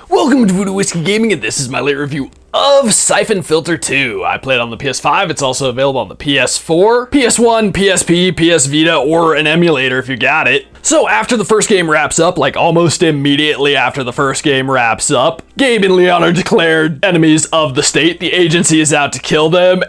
Welcome to Voodoo Whiskey Gaming, and this is my late review of Syphon Filter 2. I played on the PS5, it's also available on the PS4, PS1, PSP, PS Vita, or an emulator if you got it. So after the first game wraps up, like almost immediately after the first game wraps up, Gabe and Leon are declared enemies of the state. The agency is out to kill them.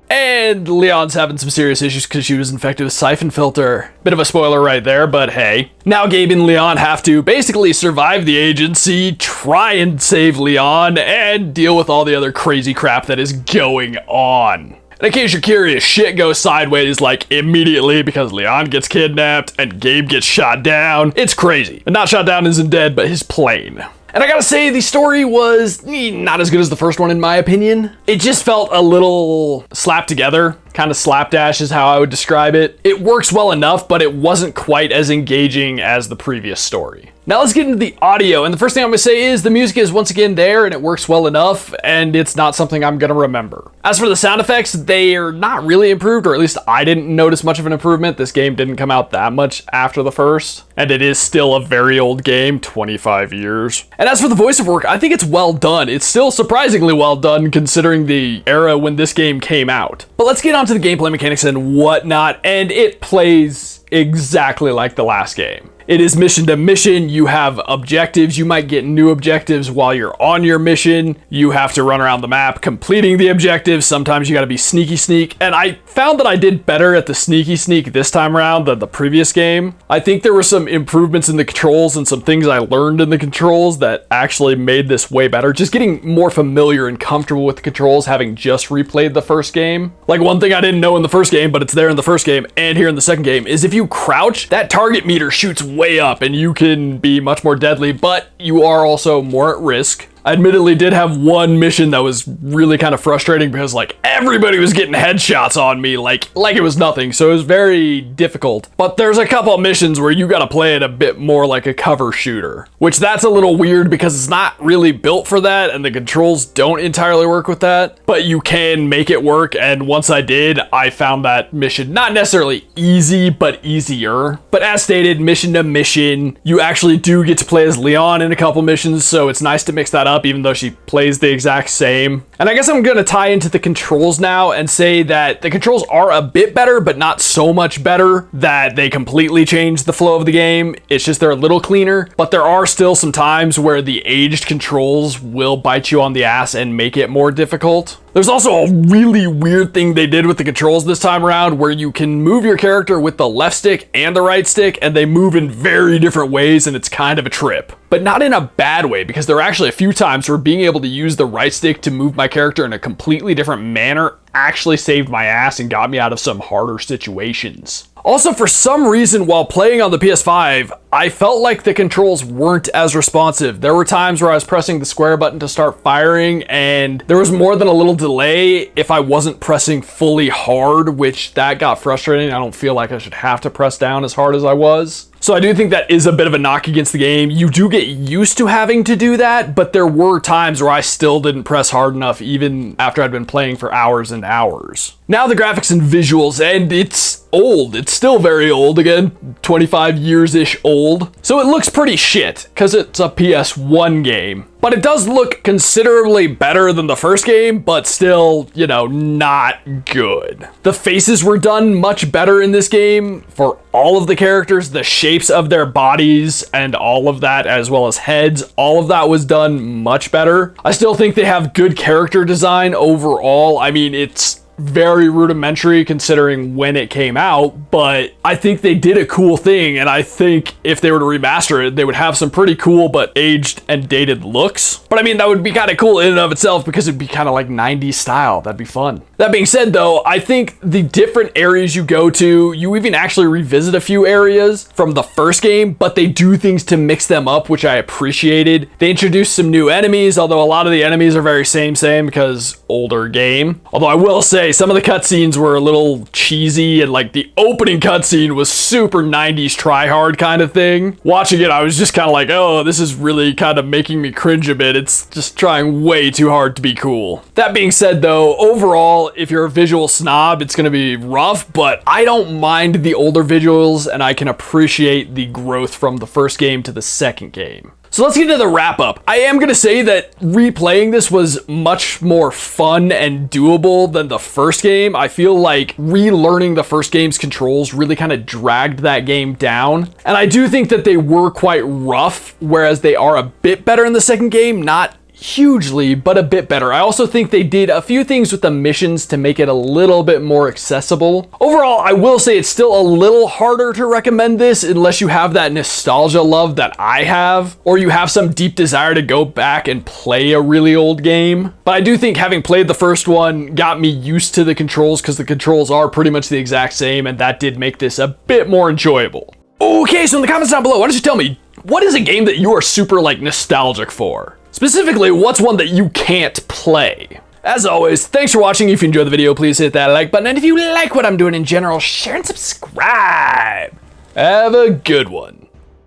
And Leon's having some serious issues because she was infected with Syphon Filter. Bit of a spoiler right there, but hey. Now Gabe and Leon have to basically survive the agency, try and save Leon, and deal with all the other crazy crap that is going on. And in case you're curious, shit goes sideways like immediately because Leon gets kidnapped and Gabe gets shot down. It's crazy. And not shot down isn't dead, but his plane. And I gotta say, the story was not as good as the first one in my opinion. It just felt a little slapped together, kind of slapdash is how I would describe it. It works well enough, but it wasn't quite as engaging as the previous story. Now let's get into the audio, and the first thing I'm gonna say is the music is once again there and it works well enough, and it's not something I'm gonna remember. As for the sound effects, they are not really improved, or at least I didn't notice much of an improvement. This game didn't come out that much after the first, and it is still a very old game, 25 years. And as for the voiceover work, I think it's well done. It's still surprisingly well done considering the era when this game came out. But let's get on to the gameplay mechanics and whatnot, and it plays exactly like the last game. It is mission to mission. You have objectives. You might get new objectives while you're on your mission. You have to run around the map completing the objectives. Sometimes you got to be sneaky sneak. And I found that I did better at the sneaky sneak this time around than the previous game. I think there were some improvements in the controls and some things I learned in the controls that actually made this way better. Just getting more familiar and comfortable with the controls having just replayed the first game. Like one thing I didn't know in the first game, but it's there in the first game and here in the second game, is if you crouch, that target meter shoots way up and you can be much more deadly, but you are also more at risk. I admittedly did have one mission that was really kind of frustrating because like everybody was getting headshots on me like it was nothing, so it was very difficult. But there's a couple of missions where you gotta play it a bit more like a cover shooter, which that's a little weird because it's not really built for that and the controls don't entirely work with that, but you can make it work, and once I did, I found that mission not necessarily easy, but easier. But as stated, mission to mission, you actually do get to play as Leon in a couple missions, so it's nice to mix that up even though she plays the exact same. And I guess I'm gonna tie into the controls now and say that the controls are a bit better, but not so much better that they completely change the flow of the game. It's just they're a little cleaner, but there are still some times where the aged controls will bite you on the ass and make it more difficult. There's also a really weird thing they did with the controls this time around where you can move your character with the left stick and the right stick, and they move in very different ways, and it's kind of a trip. But not in a bad way, because there are actually a few times where being able to use the right stick to move my character in a completely different manner actually saved my ass and got me out of some harder situations. Also, for some reason, while playing on the PS5, I felt like the controls weren't as responsive. There were times where I was pressing the square button to start firing, and there was more than a little delay if I wasn't pressing fully hard, which that got frustrating. I don't feel like I should have to press down as hard as I was. So I do think that is a bit of a knock against the game. You do get used to having to do that, but there were times where I still didn't press hard enough even after I'd been playing for hours and hours. Now the graphics and visuals, and it's old. It's still very old, again, 25 years-ish old. So it looks pretty shit, because it's a PS1 game. But it does look considerably better than the first game, but still, you know, not good. The faces were done much better in this game for all of the characters, the shapes of their bodies and all of that, as well as heads, all of that was done much better. I still think they have good character design overall. I mean, it's very rudimentary considering when it came out, but I think they did a cool thing, and I think if they were to remaster it, they would have some pretty cool but aged and dated looks. But I mean, that would be kind of cool in and of itself because it'd be kind of like 90s style. That'd be fun. That being said though, I think the different areas you go to, you even actually revisit a few areas from the first game, but they do things to mix them up, which I appreciated. They introduced some new enemies, although a lot of the enemies are very same because older game. Although I will say say, some of the cutscenes were a little cheesy, and like the opening cutscene was super 90s try-hard kind of thing. Watching it, I was just kind of like, oh, this is really kind of making me cringe a bit. It's just trying way too hard to be cool. That being said though, overall, if you're a visual snob, it's gonna be rough, but I don't mind the older visuals, and I can appreciate the growth from the first game to the second game. So let's get to the wrap up. I am gonna say that replaying this was much more fun and doable than the first game. I feel like relearning the first game's controls really kind of dragged that game down. And I do think that they were quite rough, whereas they are a bit better in the second game, not hugely, but a bit better. I also think they did a few things with the missions to make it a little bit more accessible. Overall, I will say it's still a little harder to recommend this unless you have that nostalgia love that I have, or you have some deep desire to go back and play a really old game. But I do think having played the first one got me used to the controls, because the controls are pretty much the exact same, and that did make this a bit more enjoyable. Okay, so in the comments down below, why don't you tell me, what is a game that you are super like nostalgic for? Specifically, what's one that you can't play? As always, thanks for watching. If you enjoyed the video, please hit that like button. And if you like what I'm doing in general, share and subscribe. Have a good one.